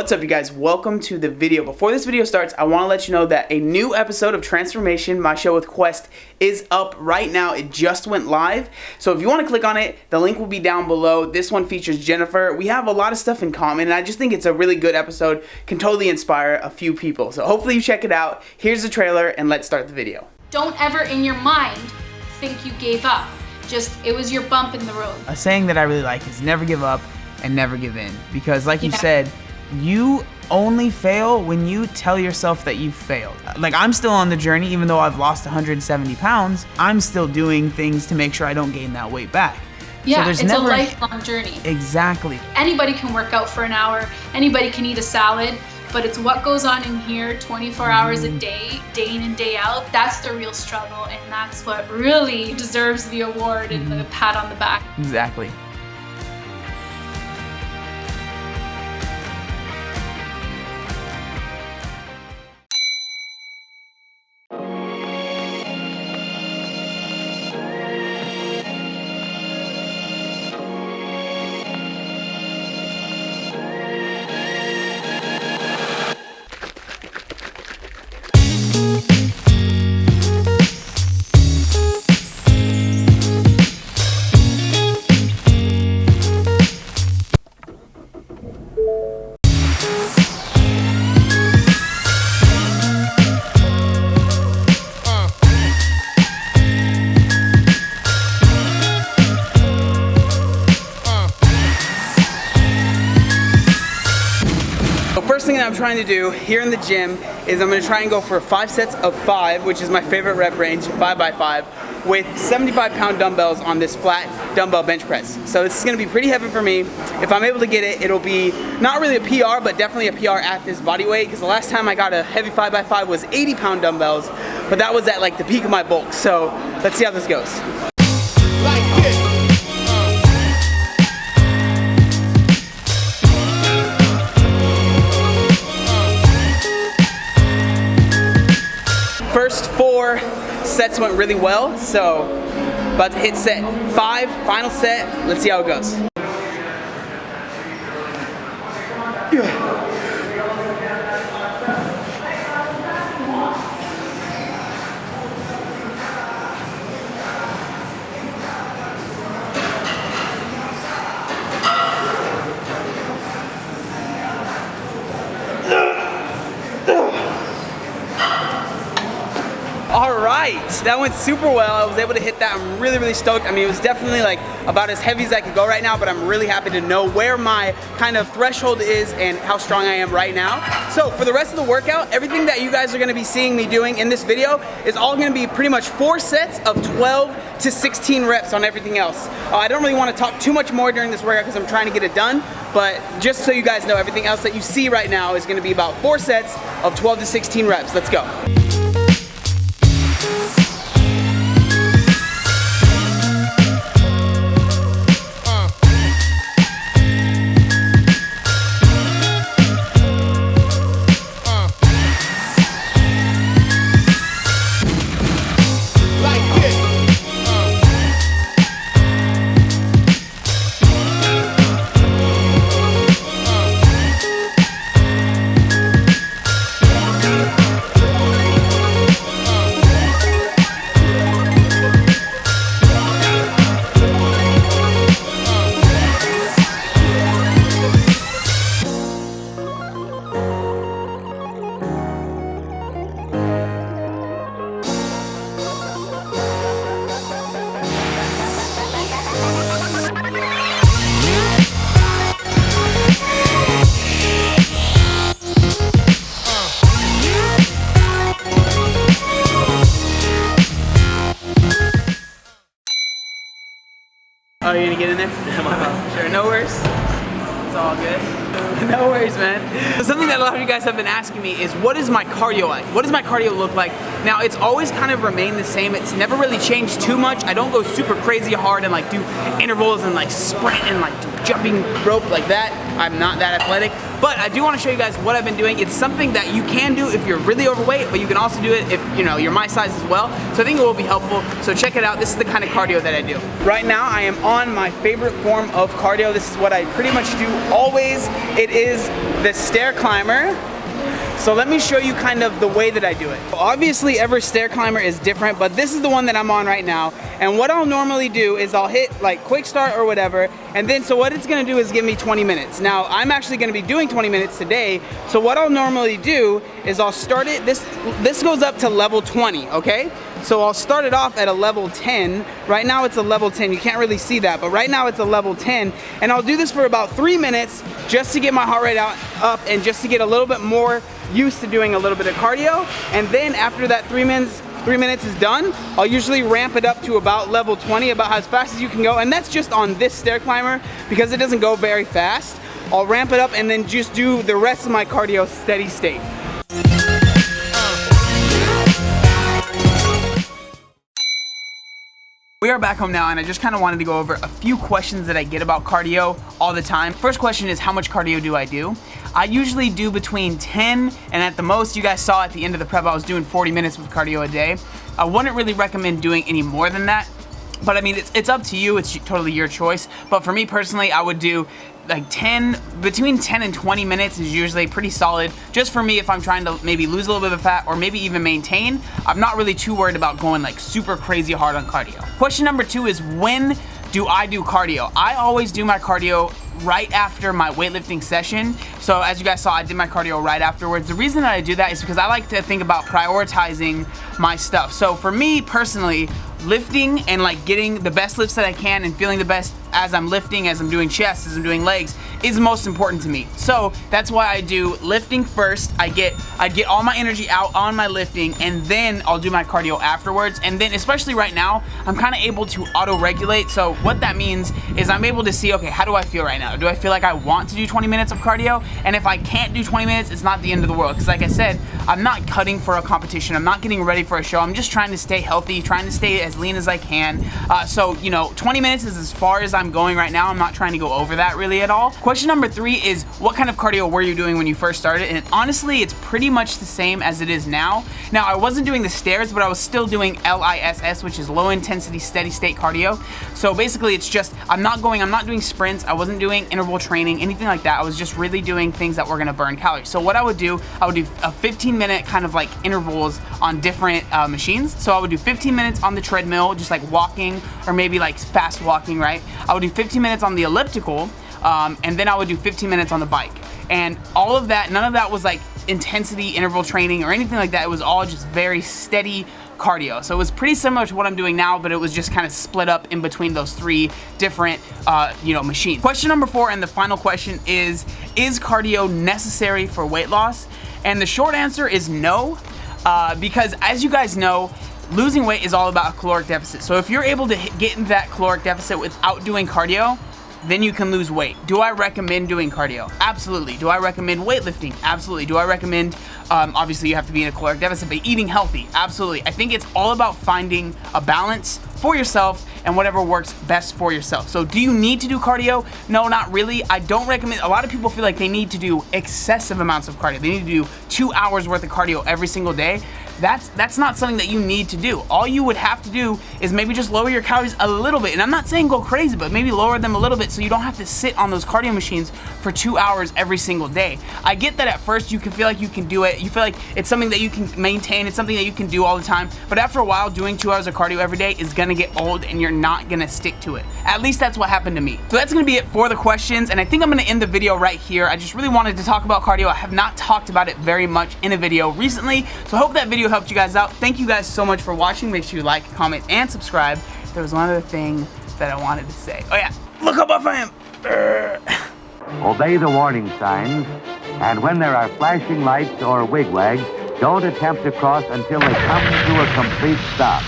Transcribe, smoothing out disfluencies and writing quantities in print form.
What's up, you guys? Welcome to the video. Before this video starts, I want to let you know that a new episode of Transformation, my show with Quest, is up right now. It just went live. So if you want to click on it, the link will be down below. This one features Jennifer. We have a lot of stuff in common, and I just think it's a really good episode. Can totally inspire a few people. So hopefully you check it out. Here's the trailer, and let's start the video. Don't ever in your mind think you gave up. Just, it was your bump in the road. A saying that I really like is never give up and never give in. Because like you said, you only fail when you tell yourself that you failed. Like, I'm still on the journey, even though I've lost 170 pounds, I'm still doing things to make sure I don't gain that weight back. Yeah, so it's a lifelong journey. Exactly. Anybody can work out for an hour, anybody can eat a salad, but it's what goes on in here 24 hours a day, day in and day out. That's the real struggle, and that's what really deserves the award and the pat on the back. Exactly. First thing that I'm trying to do here in the gym is I'm going to try and go for 5 sets of 5, which is my favorite rep range, 5x5, with 75-pound dumbbells on this flat dumbbell bench press. So this is going to be pretty heavy for me. If I'm able to get it, it'll be not really a PR, but definitely a PR at this body weight, because the last time I got a heavy 5x5 was 80-pound dumbbells, but that was at like the peak of my bulk. So let's see how this goes. First 4 sets went really well, so about to hit set 5, final set. Let's see how it goes. Alright, that went super well. I was able to hit that. I'm really stoked. I mean, it was definitely like about as heavy as I could go right now, but I'm really happy to know where my kind of threshold is and how strong I am right now. So for the rest of the workout, everything that you guys are going to be seeing me doing in this video is all going to be pretty much 4 sets of 12 to 16 reps on everything else. I don't really want to talk too much more during this workout because I'm trying to get it done, but just so you guys know, everything else that you see right now is going to be about 4 sets of 12 to 16 reps. Let's go. Oh, you're gonna get in there? Sure, no worries. It's all good. No worries, man. So something that a lot of you guys have been asking me is, what is my cardio like? What does my cardio look like Now it's always kind of remained the same. It's never really changed too much. I don't go super crazy hard and like do intervals and like sprint and like do jumping rope like that. I'm not that athletic, but I do want to show you guys what I've been doing. It's something that you can do if you're really overweight, but you can also do it if you're my size as well. So I think it will be helpful. So check it out. This is the kind of cardio that I do. Right now I am on my favorite form of cardio. This is what I pretty much do always. It is the stair climber. So let me show you kind of the way that I do it. Obviously every stair climber is different, but this is the one that I'm on right now. And what I'll normally do is I'll hit like quick start or whatever, and then so what it's gonna do is give me 20 minutes. Now I'm actually gonna be doing 20 minutes today, so what I'll normally do is I'll start it, this goes up to level 20, okay? So I'll start it off at a level 10. Right now it's a level 10, you can't really see that, but right now it's a level 10. And I'll do this for about 3 minutes just to get my heart rate up and just to get a little bit more used to doing a little bit of cardio. And then after that 3 minutes is done, I'll usually ramp it up to about level 20, about as fast as you can go. And that's just on this stair climber because it doesn't go very fast. I'll ramp it up and then just do the rest of my cardio steady state. We are back home now, and I just kind of wanted to go over a few questions that I get about cardio all the time. First question is, how much cardio do I do? I usually do between 10 and at the most, you guys saw at the end of the prep, I was doing 40 minutes with cardio a day. I wouldn't really recommend doing any more than that. But I mean, it's up to you, it's totally your choice. But for me personally, I would do like between 10 and 20 minutes is usually pretty solid. Just for me, if I'm trying to maybe lose a little bit of fat or maybe even maintain, I'm not really too worried about going like super crazy hard on cardio. Question number 2 is, when do I do cardio? I always do my cardio right after my weightlifting session. So as you guys saw, I did my cardio right afterwards. The reason that I do that is because I like to think about prioritizing my stuff. So for me personally, lifting and like getting the best lifts that I can and feeling the best as I'm lifting, as I'm doing chest, as I'm doing legs, is most important to me. So that's why I do lifting first. I get all my energy out on my lifting, and then I'll do my cardio afterwards. And then especially right now, I'm kind of able to auto-regulate. So what that means is I'm able to see, okay, how do I feel right now? Do I feel like I want to do 20 minutes of cardio? And if I can't do 20 minutes, it's not the end of the world. Because like I said, I'm not cutting for a competition. I'm not getting ready for a show. I'm just trying to stay healthy, trying to stay as lean as I can. So 20 minutes is as far as I'm going right now. I'm not trying to go over that really at all. Question number 3 is, what kind of cardio were you doing when you first started? And honestly, it's pretty much the same as it is now. Now, I wasn't doing the stairs, but I was still doing LISS, which is low intensity steady state cardio. So basically it's just, I'm not doing sprints. I wasn't doing interval training, anything like that. I was just really doing things that were gonna burn calories. So what I would do a 15-minute kind of like intervals on different machines. So I would do 15 minutes on the treadmill, just like walking, or maybe like fast walking, right? I would do 15 minutes on the elliptical, and then I would do 15 minutes on the bike. And all of that, none of that was like intensity interval training or anything like that. It was all just very steady cardio. So it was pretty similar to what I'm doing now, but it was just kind of split up in between those 3 different machines. Question number 4, and the final question is cardio necessary for weight loss? And the short answer is no, because as you guys know, losing weight is all about a caloric deficit. So if you're able to get into that caloric deficit without doing cardio, then you can lose weight. Do I recommend doing cardio? Absolutely. Do I recommend weightlifting? Absolutely. Do I recommend, obviously you have to be in a caloric deficit, but eating healthy? Absolutely. I think it's all about finding a balance for yourself and whatever works best for yourself. So do you need to do cardio? No, not really. I don't recommend, a lot of people feel like they need to do excessive amounts of cardio. They need to do 2 hours worth of cardio every single day. That's not something that you need to do. All you would have to do is maybe just lower your calories a little bit. And I'm not saying go crazy, but maybe lower them a little bit so you don't have to sit on those cardio machines for 2 hours every single day. I get that at first you can feel like you can do it. You feel like it's something that you can maintain. It's something that you can do all the time. But after a while, doing 2 hours of cardio every day is gonna get old and you're not gonna stick to it. At least that's what happened to me. So that's gonna be it for the questions. And I think I'm gonna end the video right here. I just really wanted to talk about cardio. I have not talked about it very much in a video recently. So I hope that video helped you guys out. Thank you guys so much for watching. Make sure you like, comment, and subscribe. There was one other thing that I wanted to say. Oh yeah, look how buff I am. Obey the warning signs, and when there are flashing lights or wigwags, don't attempt to cross until they come to a complete stop.